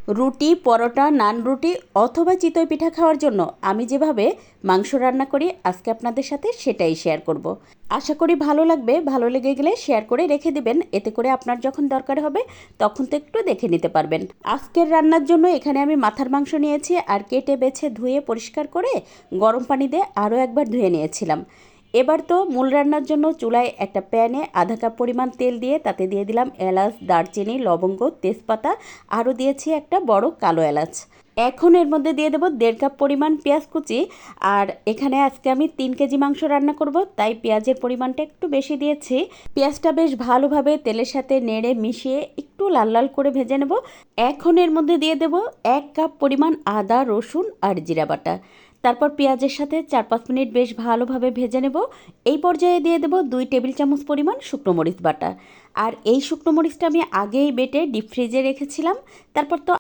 রুটি, পরোটা, নান রুটি অথবা চিতই পিঠা খাওয়ার জন্য আমি যেভাবে মাংস রান্না করি আজকে আপনাদের সাথে সেটাই শেয়ার করব। আশা করি ভালো লাগবে। ভালো লেগে গেলে শেয়ার করে রেখে দিবেন, এতে করে আপনার যখন দরকার হবে তখন তো একটু দেখে নিতে পারবেন। আজকের রান্নার জন্য এখানে আমি মাথার মাংস নিয়েছি আর কেটে বেছে ধুয়ে পরিষ্কার করে গরম পানি দিয়ে আরও একবার ধুয়ে নিয়েছিলাম। এবার তো মূল রান্নার জন্য চুলায় একটা প্যানে আধা কাপ পরিমাণ তেল দিয়ে তাতে দিয়ে দিলাম এলাচ, দারচিনি, লবঙ্গ, তেজপাতা, আরও দিয়েছি একটা বড় কালো এলাচ। এখন এর মধ্যে দিয়ে দেবো 1.5 কাপ পরিমাণ পেঁয়াজ কুচি। আর এখানে আজকে আমি 3 কেজি মাংস রান্না করব, তাই পেঁয়াজের পরিমাণটা একটু বেশি দিয়েছি। পেঁয়াজটা বেশ ভালোভাবে তেলের সাথে নেড়ে মিশিয়ে একটু লাল লাল করে ভেজে নেব। এখন এর মধ্যে দিয়ে দেবো 1 কাপ পরিমাণ আদা, রসুন আর জিরা বাটা। তারপর পেঁয়াজের সাথে 4-5 মিনিট বেশ ভালোভাবে ভেজে নেব। এই পর্যায়ে দিয়ে দেব 2 টেবিল চামচ পরিমাণ শুকনো মরিচ বাটা। আর এই শুকনো মরিচটা আমি আগেই বেটে ডিপ ফ্রিজে রেখেছিলাম। তারপর তো